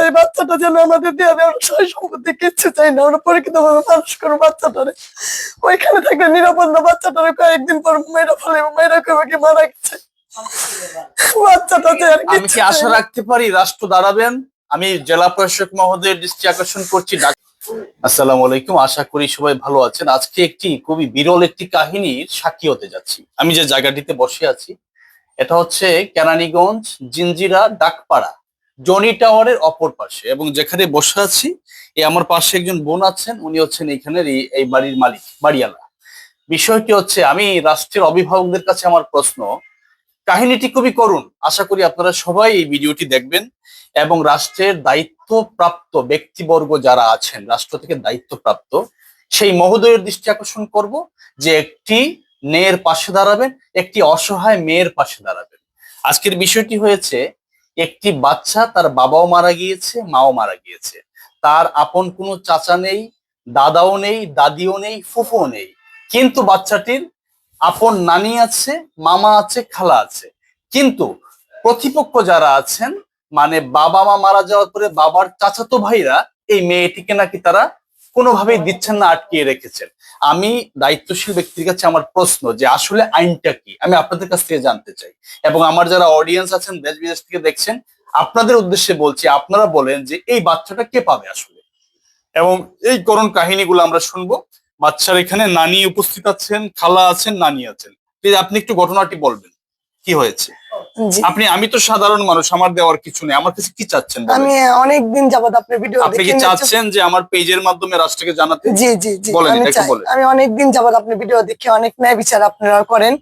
এই বাচ্চাটা যেন আমাদের দিয়ে দেয়, সয় সম্পত্তি কিচ্ছু চাই না, আমরা পরীক্ষিত ভাবে মানুষ করবো বাচ্চাটারে। ওইখানে থাকলে নিরাপদ না, বাচ্চাটারে কয়েকদিন পর মেয়েরা ফেলে, মেয়েরা কেউ মারা গেছে, বাচ্চাটা যে আর আমি কি আশা রাখতে পারি রাষ্ট্র দাঁড়াবেন? আমি জেলা প্রশাসক মহোদয়ের দৃষ্টি আকর্ষণ করছি। আসসালামু আলাইকুম, আশা করি সবাই ভালো আছেন। আজকে একটি খুবই বিরল একটি কাহিনীর সাক্ষী হতে যাচ্ছি। আমি যে জায়গাটিতে বসে আছি এটা হচ্ছে কেরানীগঞ্জ জিঞ্জিরা ডাকপাড়া জনি টাওয়ারের অপর পাশে, এবং যেখানে বসে আছি আমার পাশে একজন বোন আছেন, উনি হচ্ছেন এইখানের এই বাড়ির মালিক, বাড়িওয়ালা। বিষয়টি হচ্ছে, আমি রাষ্ট্রের অভিভাবকদের কাছে আমার প্রশ্ন, কাহিনীটি খুবই করুণ, আশা করি আপনারা সবাই এই ভিডিওটি দেখবেন এবং রাষ্ট্রের দায়িত্বপ্রাপ্ত ব্যক্তিবর্গ যারা আছেন, রাষ্ট্র থেকে দায়িত্বপ্রাপ্ত সেই মহোদয়ের দৃষ্টি আকর্ষণ করব যে একটি মেয়ের পাশে দাঁড়াবেন, একটি অসহায় মেয়ের পাশে দাঁড়াবেন। আজকের বিষয়টি হয়েছে, একটি বাচ্চা, তার বাবাও মারা গিয়েছে, মাও মারা গিয়েছে, তার আপন কোনো চাচা নেই, দাদাও নেই, দাদিও নেই, ফুফুও নেই, কিন্তু বাচ্চাটির আপন নানি আছে, মামা আছে, খালা আছে। কিন্তু প্রতিপক্ষ যারা আছেন, মানে বাবা মা মারা যাওয়ার পরে বাবার চাচাতো ভাইরা এই মেয়েটিকে নাকি তারা কোনোভাবেই দিচ্ছেন না, আটকিয়ে রেখেছেন। আমি দায়িত্বশীল ব্যক্তির কাছে আমার প্রশ্ন যে আসলে আইনটা কি, আমি আপনাদের কাছ থেকে জানতে চাই। এবং আমার যারা অডিয়েন্স আছেন দেশ বিদেশ থেকে দেখছেন, আপনাদের উদ্দেশ্যে বলছি, আপনারা বলেন যে এই বাচ্চাটা কে পাবে আসলে। এবং এই করুণ কাহিনীগুলো আমরা শুনবো। বাচ্চার এখানে নানি উপস্থিত আছেন, খালা আছেন, নানি আছেন। প্লিজ আপনি একটু ঘটনাটি বলবেন, কি হয়েছে? আমি তো সাধারণ মানুষ, আমার দেওয়ার কিছু নেই, আমার কাছে কি চাচ্ছেন? আমি অনেকদিন যাবত আপনার ভিডিও আপনি কি চাচ্ছেন যে আমার পেজের মাধ্যমে রাষ্ট্রকে জানাতে? জি জি জি, বলেন, এটা একটু বলেন। আমি অনেকদিন যাবত আপনার ভিডিও দেখে অনেক ন্যায় বিচার আপনারা করেন।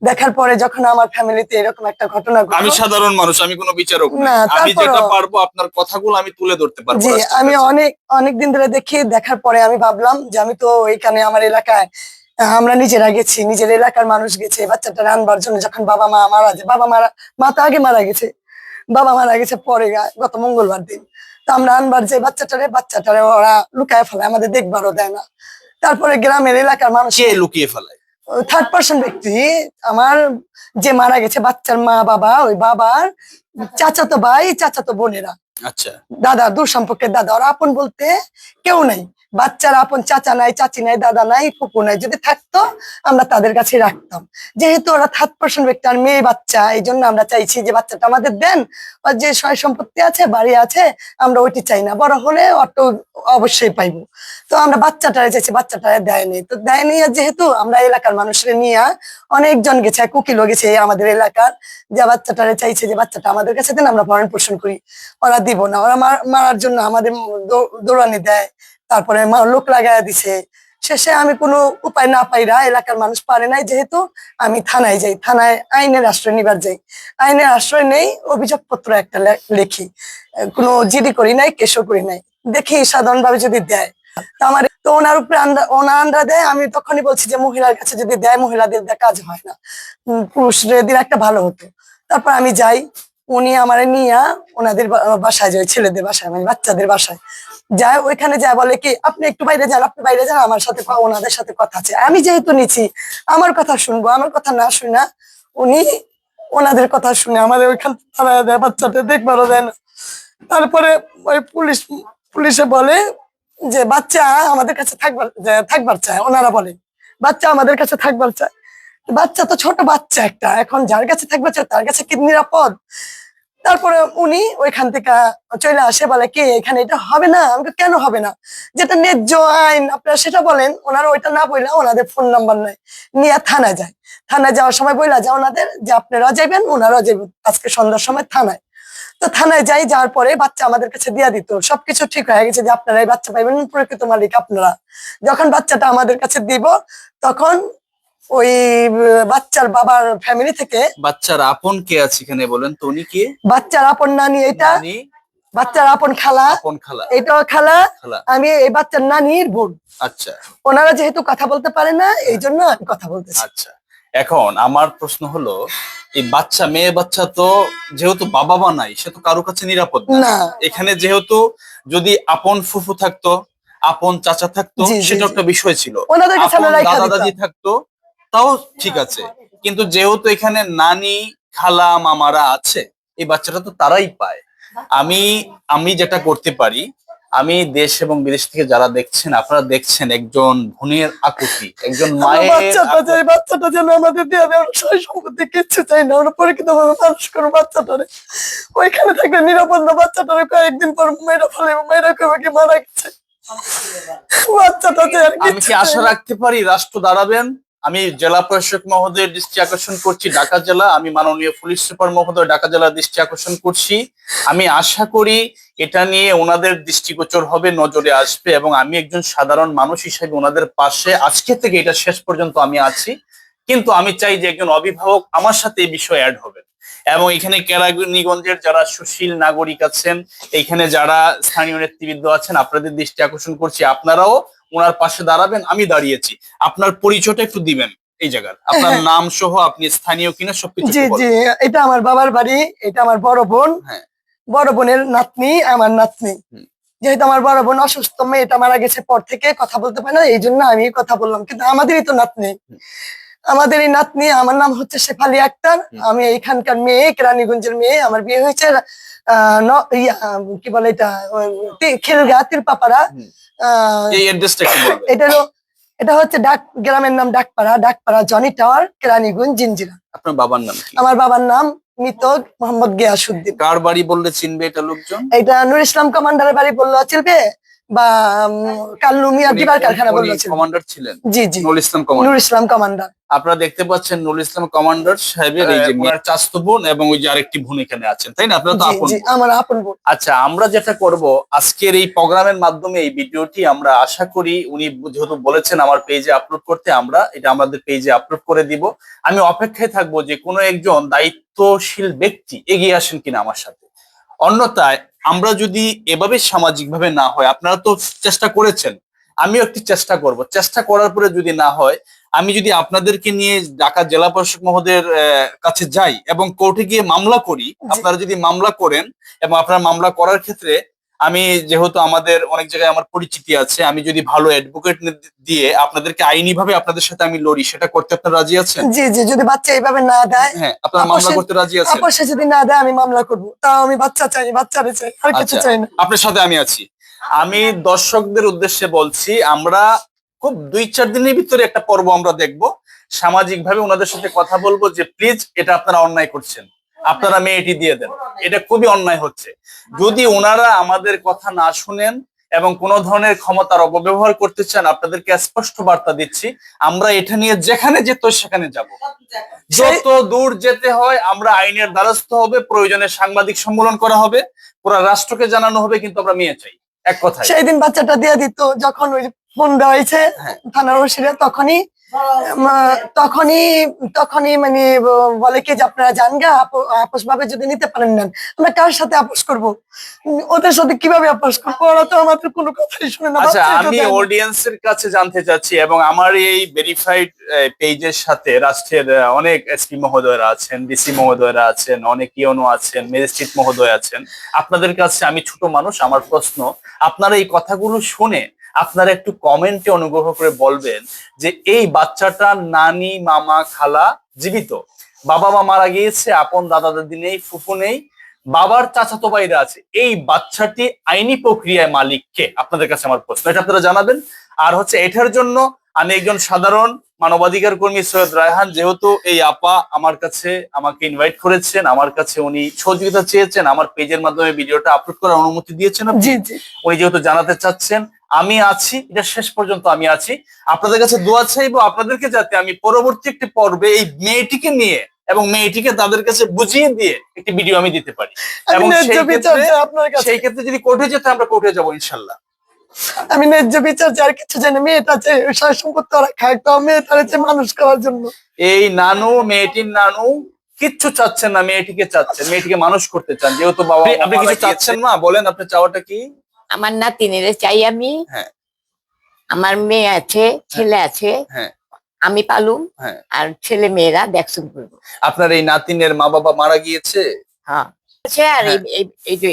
দেখার পরে যখন আমার ফ্যামিলিতে এরকম একটা ঘটনা ঘটে, আমি সাধারণ মানুষ, আমি কোনো বিচারক না, আমি যেটা পারবো আপনার কথাগুলো আমি তুলে ধরতে পারবো। জি, আমি অনেক দিন ধরে দেখি, দেখার পরে আমি ভাবলাম যে আমি তো এখানে আমার এলাকায় আমরা নিজেরা গেছি, নিজের এলাকার মানুষ গেছে বাচ্চাটা আনবার জন্য। যখন বাবা মা মারা যায়, মা তো আগে মারা গেছে, বাবা মারা গেছে পরে গত মঙ্গলবার দিন। তো আমরা আনবার যে বাচ্চাটারে ওরা লুকায় ফেলায়, আমাদের দেখবারও দেয় না। তারপরে গ্রামের এলাকার মানুষ লুকিয়ে ফেলায়, থার্ড পার্সন ব্যক্তি, আমার যে মারা গেছে বাচ্চার মা বাবা, ওই বাবার চাচাতো ভাই, চাচাতো বোনেরা, আচ্ছা, দাদা, দূর সম্পর্কের দাদা, ওরা আপন বলতে কেউ নাই। বাচ্চার আপন চাচা নাই, চাচি নাই, দাদা নাই, ফুপু নাই। যদি থাকতো আমরা তাদের কাছে রাখতাম। যেহেতু ওরা থার্ড পার্সন ব্যক্তি আর মেয়ে বাচ্চা, এই জন্য আমরা চাইছি যে বাচ্চাটা আমাদের দেন। ওর যে সয় সম্পত্তি আছে, বাড়ি আছে, আমরা ওইটি চাই না, বড় হলে অটো অবশ্যই পাইবো। তো আমরা বাচ্চাটারে চাইছি, বাচ্চাটারে দেয়নি। তো দেয়নি, যেহেতু আমরা এলাকার মানুষের নিয়ে অনেকজন গেছে, কুকিলও গেছে আমাদের এলাকার, যে বাচ্চাটারে চাইছে যে বাচ্চাটা আমাদের কাছে দেন, আমরা ভরণ পোষণ করি। ওরা দিব না, ওরা মারার জন্য আমাদের দৌড়ানি দেয়, তারপরে লোক লাগাইয়া দিছে। শেষে আমি কোনো উপায় না পাইরা, এলাকার মানুষ পারে নাই যেহেতু, আমি থানায় যাই, থানায় আইনের আশ্রয় নিবার যাই। আইনের আশ্রয় নেই, অভিযোগপত্র একটা লেখি, কোনো জিডি করি নাই, কেসও করি নাই। দেখি সাধারণভাবে যদি দেয় আমার, তো ওনার উপরে ওনারা দেয়। আমি তখনই বলছি যে মহিলার কাছে যদি দেয়, মহিলাদের কাজ হয় না, পুরুষদের দিন একটা ভালো হতো। তারপর আমি যাই, উনি আমার নিয়ে ওনাদের বাসায় যায়, ছেলেদের বাসায়, মানে বাচ্চাদের বাসায় যায়। ওইখানে যায়, বলে কি আপনি একটু বাইরে যান, আপনি বাইরে যান, আমার সাথে ওনাদের সাথে কথা আছে। আমি যেহেতু নিচ্ছি, আমার কথা শুনবো, আমার কথা না শুনে উনি ওনাদের কথা শুনে আমাদের ওইখান দেয়, বাচ্চাটা দেখবারও দেয় না। তারপরে ওই পুলিশে বলে যে বাচ্চা আমাদের কাছে থাকবার চায়, ওনারা বলে বাচ্চা আমাদের কাছে থাকবার চায়। বাচ্চা তো ছোট বাচ্চা একটা, এখন যার কাছে থাকবার চায় তার কাছে কি নিরাপদ? তারপরে উনি ওইখান থেকে চলে আসে, বলে কি এখানে এটা হবে না। আমাকে কেন হবে না, যেটা ন্যায্য আইন আপনারা সেটা বলেন। ওনারা ওইটা না বললে, ওনাদের ফোন নাম্বার নাই, নিয়ে থানায় যায়। থানায় যাওয়ার সময় বইলা যায় ওনাদের যে আপনারা যাবেন, ওনারাও যাবেন আজকে সন্ধ্যার সময় থানায়। তো থানায় যাই, যাওয়ার পরে বাচ্চা আমাদের কাছে দিয়া দিত, সবকিছু ঠিক হয়ে গেছে যে আপনারা এই বাচ্চা পাইবেন, প্রকৃত মালিক আপনারা। যখন বাচ্চাটা আমাদের কাছে দিব, তখন ওই বাচ্চার বাবার ফ্যামিলি থেকে, বাচ্চার আপন কে আছে এখানে বলেন তো, উনি কে? বাচ্চার আপন নানি, এটা বাচ্চার আপন খালা, এটাও খালা, আমি এই বাচ্চার নানির বোন। আচ্ছা, ওনারা যেহেতু কথা বলতে পারে না, এই জন্য আমি কথা বলতেছি। আচ্ছা, এখন আমার প্রশ্ন হলো, এই বাচ্চা, মেয়ে বাচ্চা তো যেহেতু বাবা মা নাই, সে তো কারো কাছে নিরাপদ না। এখানে যেহেতু যদি আপন ফুফু থাকতো, আপন চাচা থাকতো, সেটা একটা বিষয় ছিল, দাদা দাদি থাকতো, তাও ঠিক আছে। কিন্তু যেহেতু এখানে নানি, খালা, মামারা আছে, এই বাচ্চাটা তো তারাই পায়। আমি আমি যেটা করতে পারি, আমি দেশ এবং বিদেশ থেকে যারা দেখছেন, আপনারা দেখছেন একজন বোনের আকুতি, একজন মায়ের বাচ্চাটা যেন আমাদের দিয়ে দেয়, সয় সম্পত্তি কিচ্ছু চাই না, ওরা পরীক্ষিত ভাবে মানুষ করো বাচ্চাটারে। ওইখানে থাকলে নিরাপদ না, বাচ্চাটারে কয়েকদিন পর মেয়েরা কেউ কি মারা গেছে, বাচ্চাটা যে আর আমি কি আশা রাখতে পারি রাষ্ট্র দাঁড়াবেন? আমি জেলা প্রশাসক মহোদয়ের দৃষ্টি আকর্ষণ করছি, ঢাকা জেলা, আমি মাননীয় পুলিশ সুপার মহোদয় ঢাকা জেলার দৃষ্টি আকর্ষণ করছি। আমি আশা করি এটা নিয়ে ওনাদের দৃষ্টিগোচর হবে, নজরে আসবে, এবং আমি একজন সাধারণ মানুষ হিসেবে ওনাদের পাশে আজকে থেকে এটা শেষ পর্যন্ত আমি আছি। কিন্তু আমি চাই যে একজন অভিভাবক আমার সাথে এই বিষয়ে অ্যাড হবে, এবং এখানে কেরানীগঞ্জের যারা সুশীল নাগরিক আছেন, এইখানে যারা স্থানীয় নেতৃবৃন্দ আছেন, আপনাদের দৃষ্টি আকর্ষণ করছি, আপনারাও ওনার পাশে দাঁড়াবেন। আমি দাঁড়িয়েছি, আপনার পরিচয়টা একটু দিবেন এই জায়গার, আপনার নাম সহ, আপনি স্থানীয় কিনা সবকিছু জি একটু জি, বলবেন। এটা আমার বাবার বাড়ি, এটা আমার বড় বোন, হ্যাঁ। বড় বোনের নাতনি, আমার নাতনি। হুম। যেহেতু আমার বড় বোন অসুস্থ, মেয়েটা মারা গেছে পর থেকে কথা বলতে পারে না, এই জন্য আমি কথা বললাম, কিন্তু আমাদেরই তো নাতনি, হুম। আমাদের এই নাতনি। আমার নাম হচ্ছে শেফালি আক্তার, আমি এইখানকার মেয়ে, কেরানীগঞ্জের মেয়ে। আমার বিয়ে হয়েছে কি বলে এটা, খিলগা তিলপাপাড়া। হুম। আহ এই অ্যাড্রেসটা একটু বলবেন। এটা হচ্ছে গ্রামের নাম ডাকপাড়া জনি টাওয়ার, কেরানীগঞ্জ, জিঞ্জিরা। আপনার বাবার নাম কি? আমার বাবার নাম মৃত মোহাম্মদ গিয়াসউদ্দিন। কার বাড়ি বললে চিনবে এটা লোকজন? এটা নুর ইসলাম কমান্ডারের বাড়ি বললো চিনবে, বা কাল্লু মিয়া দিবার কারখানা বললো চিনবে। কমান্ডার ছিলেন? জি জি, নুরুল ইসলাম কমান্ডার। নুর ইসলাম কমান্ডার। আপনারা দেখতে পাচ্ছেন নুরুল ইসলাম কমান্ডার সাহেবের এই যে ওনার চাচাতো বোন, এবং ওই যে আরেকটি বোন এখানে আছেন, তাই না? আপনারা তো জি আপন জি, বোন। আমার আপন বোন। আচ্ছা, আমরা যেটা করব আজকের এই প্রোগ্রামের মাধ্যমে, এই ভিডিওটি আমরা আশা করি উনি যেহেতু বলেছেন আমার পেজে আপলোড করতে, আমরা এটা আমাদের পেজে আপলোড করে দিব। আমি অপেক্ষায় থাকবো যে কোনো একজন দায়িত্বশীল ব্যক্তি এগিয়ে আসেন কিনা আমার সাথে। অন্যথায় আমরা যদি এভাবে সামাজিক ভাবে না হয়, আপনারা তো চেষ্টা করেছেন, আমিও একটি চেষ্টা করব, চেষ্টা করার পরে যদি না হয়, আমি যদি আপনাদেরকে নিয়ে ঢাকা জেলা প্রশাসক মহোদয়ের কাছে যাই এবং কোর্টে গিয়ে মামলা করি, আপনারা যদি মামলা করেন, এবং আপনারা মামলা করার ক্ষেত্রে আমি যেহেতু আমাদের অনেক জায়গায় আমার পরিচিতি আছে, আমি যদি ভালো অ্যাডভোকেট দিয়ে আপনাদেরকে আইনি ভাবে আপনাদের সাথে আমি লড়ি, সেটা করতে আপনারা রাজি আছেন? জি জি, যদি বাচ্চা এইভাবে না দেয়, হ্যাঁ, আপনারা মামলা করতে রাজি আছেন? আপসে যদি না দেয় আমি মামলা করবো, তাও আমি বাচ্চা চাই, বাচ্চারে চাই, আর কিছু আচ্ছা, চাই না। আপনার সাথে আমি আছি। আমি দর্শকদের উদ্দেশ্যে বলছি, আমরা খুব 2-4 দিনের ভিতরে একটা পর্ব আমরা দেখব, সামাজিক ভাবে ওনাদের সাথে কথা বলবো যে প্লিজ এটা আপনারা অন্যায় করছেন, আপনারা মেয়েটি দিয়ে দেন, এটা খুবই অন্যায় হচ্ছে। যদি ওনারা আমাদের কথা না শুনেন এবং কোনো ধরনের ক্ষমতার অপব্যবহার করতে চান, আপনাদেরকে স্পষ্ট বার্তা দিচ্ছি, আমরা এটা নিয়ে যেখানে যেত সেখানে যাব, যত দূর যেতে হয় আমরা আইনের দ্বারস্থ হবে, প্রয়োজনে সাংবাদিক সম্মেলন করা হবে, পুরো রাষ্ট্রকে জানানো হবে, কিন্তু আমরা মেয়ে চাই, এক কথায়। সেই দিন বাচ্চাটা দিয়ে দিত, যখন ওই ফোন দেওয়া হয়েছে থানার ওসিরে, তখনই তখনই তখনই মানে বলে কি যে আপনারা যান গা, আপোষ ভাবে যদি নিতে পারেন নেন। আমরা কার সাথে আপোষ করব, ওদের সাথে কিভাবে আপোষ করবো, ওরা তো আমাদের কোনো কথাই শুনে না। আচ্ছা, আমি অডিয়েন্সের কাছে জানতে চাচ্ছি, এবং আমার এই ভেরিফাইড পেজের সাথে রাষ্ট্রের অনেক এসপি মহোদয়রা আছেন, ডিসি মহোদয়রা আছেন, অনেক ইওনো আছেন, ম্যাজিস্ট্রেট মহোদয় আছেন, আপনাদের কাছে আমি ছোট মানুষ, আমার প্রশ্ন, আপনারা এই কথাগুলো শুনে আপনারা একটু কমেন্টে অনুগ্রহ করে বলবেন যে এই বাচ্চাটার নানি, মামা, খালা জীবিত, বাবা মা মারা গিয়েছে, আপন দাদা দাদি নেই, ফুফু নেই, বাবার চাচাতো ভাইরা আছে, এই বাচ্চাটি আইনি প্রক্রিয়ায় মালিক কে? আপনাদের কাছে আমার প্রশ্ন, এটা আপনারা জানাবেন। আর হচ্ছে এটার জন্য আমি একজন সাধারণ মানবাধিকার কর্মী সৈয়দ রায়হান, যেহেতু এই আপা আমার কাছে আমাকে ইনভাইট করেছেন, আমার কাছে উনি সহযোগিতা চেয়েছেন, আমার পেজের মাধ্যমে ভিডিওটা আপলোড করার অনুমতি দিয়েছেন, জি জি, উনি যেহেতু জানাতে চাচ্ছেন, আমি আছি, এটা শেষ পর্যন্ত আমি আছি, আপনাদের কাছে দোয়া চাইবো আপনাদেরকে, যাতে আমি পরবর্তী একটি পর্বে এই মেয়েটিকে নিয়ে এবং মেয়েটিকে তাদের কাছে বুঝিয়ে দিয়ে একটি ভিডিও আমি দিতে পারি, এবং সেই ক্ষেত্রে যদি কোর্টে যেতে, আমরা কোর্টে যাবো ইনশাল্লাহ। আমি ন্যায্য বিচার চাই, আর কিছু জানি, মেয়েটা চাই সয় সম্পত্তি ওরা খায়, তো মেয়েটারে চাই মানুষ করার জন্য। এই নানু, মেয়েটির নানু কিচ্ছু চাচ্ছেন না, মেয়েটিকে চাচ্ছেন, মেয়েটিকে মানুষ করতে চান, যেহেতু বাবা। আপনি কিছু চাচ্ছেন না, বলেন আপনার চাওয়াটা কি? আমার নাতিনেরে চাই আমি, হ্যাঁ, আমার মেয়ে আছে, ছেলে আছে, হ্যাঁ, আমি পালুম, হ্যাঁ। আর ছেলে মেয়েরা দেখশুন করবো। আপনার এই নাতিনের মা বাবা মারা গিয়েছে? হ্যাঁ, আর এই যে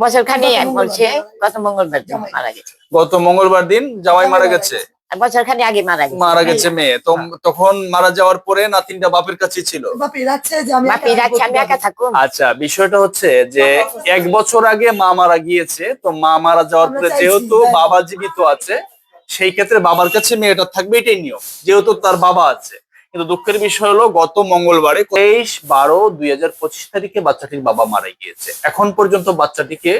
বছর খানি বলছে গত মঙ্গলবার দিন মারা গেছে। গত মঙ্গলবার দিন জামাই মারা গেছে। আর বছর খানি আগে মারা গেছে। মারা গেছে মেয়ে, তো তখন মারা যাওয়ার পরে নাতিনটা বাপের কাছে ছিল। বাপি রাখছে যে আমি বাপি রাখছে, আমি একা থাকুন। আচ্ছা, বিষয়টা হচ্ছে যে 1 বছর আগে মা মারা গিয়েছে, তো মা মারা যাওয়ার পরে আমরা চাইছি, যেহেতু হ্যাঁ। বাবা জীবিত আছে, সেই ক্ষেত্রে বাবার কাছে মেয়েটা থাকবে, এটাই নিয়ম, যেহেতু তার বাবা আছে। কিন্তু দুঃখের বিষয় হলো গত মঙ্গলবারে 23/12/2025 তারিখে বাচ্চাটির বাবা মারা গিয়েছে। এখন পর্যন্ত বাচ্চাটিকে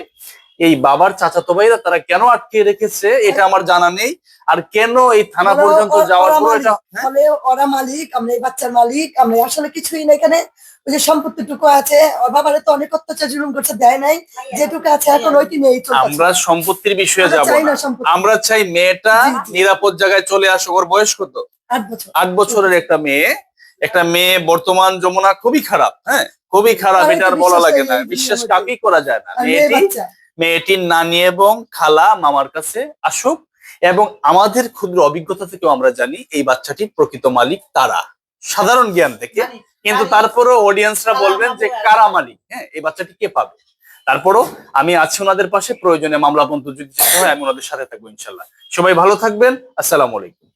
এই বাবার চাচাতো ভাইরা তারা কেন আটকে রেখেছে এটা আমার জানা নেই। আর কেন এই থানা পর্যন্ত যাওয়ার পর এটা, হ্যাঁ? ফলে ওরা মালিক, আমরা এই বাচ্চার মালিক, আমরা আসলে কিছুই না এখানে। ওই যে সম্পত্তিটুকু আছে, ওর বাবারে তো অনেক অত্যাচার জুলুম করছে, দেয় নাই, যেটুকু আছে এখন ওইটি নিয়েই চলতেছে। আমরা সম্পত্তির বিষয়ে আমরা যাব চাই না, না সম্পত্তি। আমরা চাই মেয়েটা জি, জি। নিরাপদ জায়গায় চলে আসুক। ওর বয়স কত? 8 বছর। 8 বছরের একটা মেয়ে বর্তমান যমুনা খুবই খারাপ, হ্যাঁ খুবই খারাপ, আমি তো এটা আর বলা বিশ্বাস লাগে করি না, এই বিশ্বাস দুনিয়ার কাকেই করা যায় না। আর মেয়ে বাচ্চা। মেয়েটির নানি এবং খালা মামার কাছে আসুক, এবং আমাদের ক্ষুদ্র অভিজ্ঞতা থেকেও আমরা জানি এই বাচ্চাটির প্রকৃত মালিক তারা, সাধারণ জ্ঞান থেকে। কিন্তু তারপরও অডিয়েন্সরা বলবেন যে কারা মালিক, হ্যাঁ এই বাচ্চাটি কে পাবে। তারপরও আমি আছি ওনাদের পাশে, প্রয়োজনে মামলা পর্যন্ত যদি হয় আমি ওনাদের সাথে থাকবো ইনশাল্লাহ। সবাই ভালো থাকবেন, আসসালামু আলাইকুম।